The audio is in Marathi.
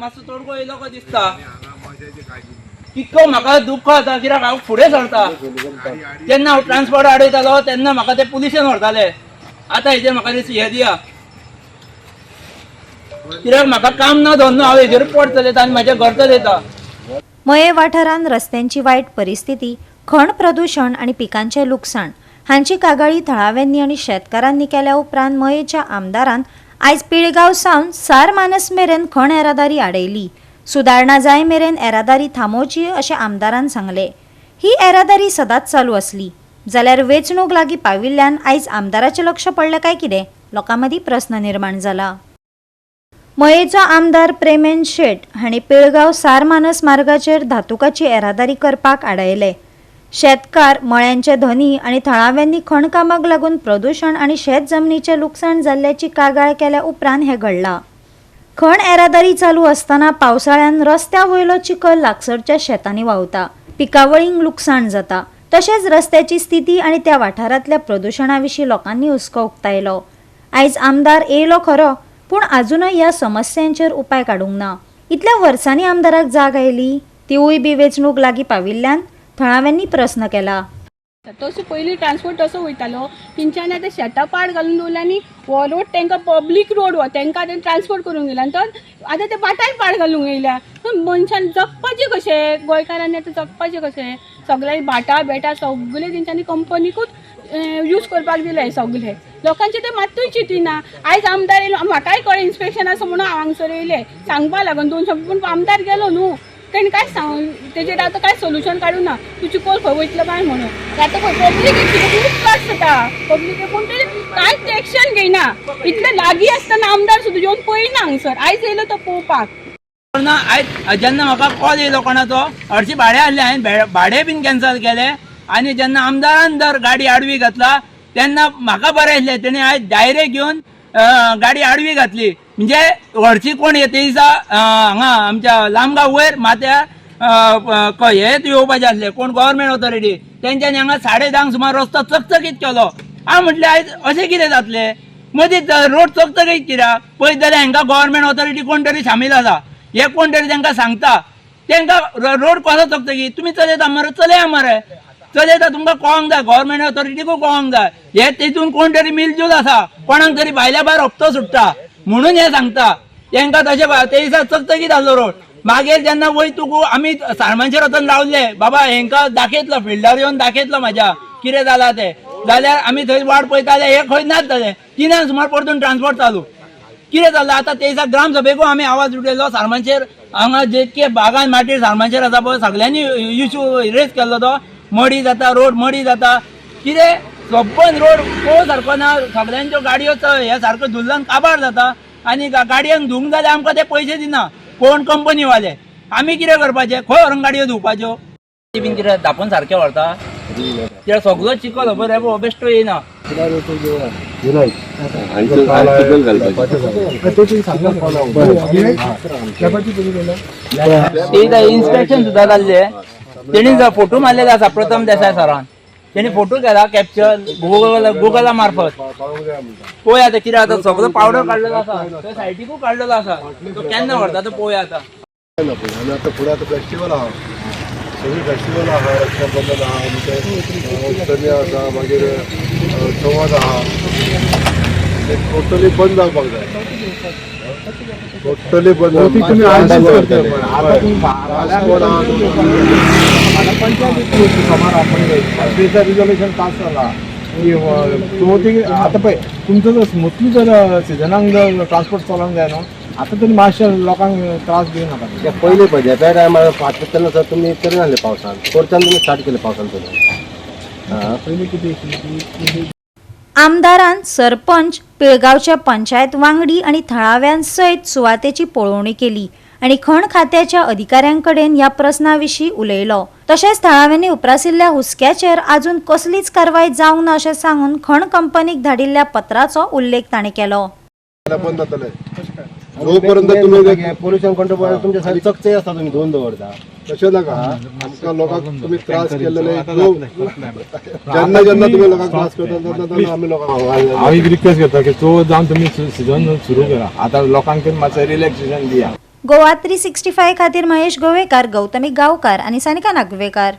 मातसो तोडगो येयलो को दिसता कितको म्हाका दुख्ख जाता कित्याक हांव फुडें सरता जेन्ना हांव ट्रान्सपोर्ट आडयतालो तेन्ना म्हाका ते पुलिशेन व्हरताले आतां हेजेर म्हाका हे दिया कित्याक म्हाका काम ना धंदो हांव हेजेर पोट चलयता आनी म्हाजें घर चलयता। मये वाठारांत रस्त्यांची वायट परिस्थिती, खण प्रदूषण आणि पिकांचे लुकसाण हांची कागाळी थळाव्यांनी आणि शेतकारांनी केल्या उपरांत मयेच्या आमदारान आयज पिळगांव सावन सार मानस मेरेन खण येरादारी आडयली। सुदारणा जाय मेरेन येरादारी थांबोवची अशें आमदारान सांगले। ही येरादारी सदांच चालू आसली जाल्यार वेंचणूक लागीं पाविल्ल्यान आयज आमदाराचें लक्ष पडलें काय कितें, लोकां मदीं प्रस्न निर्माण जाला। मयेचो आमदार प्रेमेन शेट हांणी पिळगांव सार मानस मार्गाचेर धातुकाची येरादारी करपाक आडयले। शेतकार, मळ्यांचे धनी आणि थळाव्यांनी खण कामाक लागून प्रदूषण आणि शेत जमनीचे लुकसाण जाल्ल्याची कागाळ केल्या उपरांत हें घडलां। खण येरादारी चालू आसतना पावसाळ्यान रस्त्या वयलो चिखल लागसरच्या शेतांनी व्हांवता, पिकावळींक लुकसाण जाता। तशेंच रस्त्याची स्थिती आणि त्या वाठारांतल्या प्रदूषणा विशीं लोकांनी हुस्को उक्तायलो। आयज आमदार येयलो खरो, पूण अजूनय ह्या समस्यांचेर उपाय काडूंक ना। इतल्या वर्सांनी आमदाराक जाग आयली, तिवूय बी वेंचणूक लागीं पाविल्ल्यान थळाव्यांनी प्रस्न केला। तसो पयलीं ट्रान्सपोर्ट तसो वयतालो, तेंच्यांनी आतां शेतां पाड घालून दवरल्यांनी हो रोड तांकां पब्लीक रोड हो तांकां आतां ट्रान्सपोर्ट करूंक येयला तर आतां ते बाटाय पाड घालूंक येयल्या। मनशान जगपाचें कशें, गोंयकारांनी आतां जगपाचें कशें? सगळे बाटा बेटा सगळे तेंच्यांनी कंपनीकूच यूज करपाक दिले सगळे। लोकांचे ते मात्तूय चिंतिना। आयज आमदार येयलो, म्हाकाय कळ्ळें इन्स्पेक्शन आसा म्हणून हांव हांगसर येयलें सांगपा लागून 2 शब्द, पूण आमदार गेलो न्हू, तेणें काय सांग तेजेर आतां काय सोल्युशन काडूं ना, तूं चिकोल खंय वयतलो काय म्हणून। आतां खंय पब्लीक खूब त्रास जाता पब्लीक, पूण ते कांयच एक्शन घेयना। इतलें लागीं आसतना आमदार सुद्दां येवन पळयना हांगसर, आयज येयलो तो पळोवपाक। आयज जेन्ना म्हाका कॉल येयलो कोणाचो हरशीं भाडें आहलें, हांवें भाडें बीन कॅन्सल केलें आनी जेन्ना आमदारान जर गाडी आडवी घातला तेन्ना म्हाका बरें दिसलें, तेणें आयज डायरेक्ट घेवन गाडी आडवी घातली। म्हणजे हरशीं कोण येते दिसा हांगा आमच्या लामगांव वयर माथ्या हेच येवपाचें आसलें, कोण गव्हर्मेंट ऑथॉरिटी, तेंच्यांनी हांगा 10:30 सुमार रस्तो चकचकीत केलो। हांव म्हटलें आयज अशें कितें जातलें, मदींच रोड चकचकीत कित्याक? पळयत जाल्यार हांकां गव्हर्मेंट ऑथॉरिटी कोण तरी शामील आसा, हे कोण तरी तांकां सांगता, तांकां रोड कसो चकचकीत? तुमी चलयता मरे, चलया मरे, चलयता तुमकां कळोंक जाय, गव्हर्मेंट ऑथॉरिटीकूय कळोंक जाय हे तेतून कोण तरी मिलजूल आसा, कोणाक तरी भायल्या भायर हप्तो सुट्टा म्हणून हे सांगता तांकां तशें। ते दिसा चकचकीत आसलो रोड। मागीर जेन्ना वयतू आमी सारमांचेर वचून रावले, बाबा हेंकां दाखयतलो, फिल्डार येवन दाखयतलो म्हाज्या कितें जालां तें, जाल्यार आमी थंय वाट पळयताले, हे खंय नाच जालें। 3 सुमार परतून ट्रान्सपोर्ट चालू, कितें जालें आतां? ते दिसा ग्रामसभेकूय आमी आवाज उठयलो, सारमांचेर हांगा जेतके बागान माटीर सारमांचेर आसा पळय सगळ्यांनी इश्यू रेज केल्लो तो, मडी जाता, रोड मडी जाता, कितें सबंद रोड पळोवं सारको ना, सगळ्यांच्यो गाडयो हे सारको धुल्लन काबार जाता आनी गाडयांक धुवंक जाल्यार आमकां ते पयशे दिना कोण कंपनी वाले। आमी कितें करपाचें? खंय व्हरून गाडयो धुवपाच्यो? बीन कितें धापून सारकें व्हरता कित्याक सगळो चिखल खबर रे बेश्टो येयना। इन्स्पेक्शन सुद्दां जाल्लें, तेणी फोटो मारलेले आसा प्रथम देसाय सरान, तेणी फोटो केला कॅप्चर गुगला मार्फत। पळोवया आतां कितें आतां, सगळो पावडर काडलेलो आसा, तो सायटीकूय काडलेलो आसा, तो केन्ना व्हरता तो पळोवया आतां। आता फुडें आतां फेस्टिवल आहा, सगळी फेस्टिवल आहा, रक्षाबंधन आहा, अष्टमी आसा, मागीर चवथ आहा, ते टोटली बंद जावपाक जाय, टोटली बंद। रिजोल्युशन पास जाला आतां पळय तुमचो जर स्मुथली जर सिजनाक जर ट्रान्सपोर्ट चलोंक जाय न्हू, आतां तरी मातशें लोकांक त्रास दिवं नाका। पयलीं पळय ह्या टायमार फाट तेन्ना सर तुमी करी नासले पावसान, कोरच्यान तुमी स्टार्ट केले पावसान तुमी पयलीं कितें आमदारान सरपंच, पिळगांवच्या पंचायत वांगडी आणि थळाव्यां सयत सुवातेची पळोवणी केली आणि खण खात्याच्या अधिकाऱ्यांकडेन ह्या प्रस्नाविशीं उलयलो। तशेंच थळाव्यांनी उप्रासिल्ल्या हुस्क्याचेर अजून कसलीच कारवाय जावंक ना अशें सांगून खण कंपनीक धाडिल्ल्या पत्राचो उल्लेख ताणें केलो। बंद जातले जोपर्यंत तुम्ही पोल्युशन कंट्रोल तुमच्या सायड चकचे आसता, तुमी धुवन दवरता, तशें नाका। आमकां लोकांक तुम्ही त्रास केलेले, जेन्ना जेन्ना तुम्ही लोकांक त्रास करता तेन्ना आमी लोकांक हांव एक रिक्वेस्ट करता की तो जावन तुमी सिजन सुरू करा, आतां लोकांक मातशें रिलॅक्सेशन दिया। गोवा 365 खातीर महेश गोवेकार, गौतमी गांवकार आनी सानिका नागवेकार.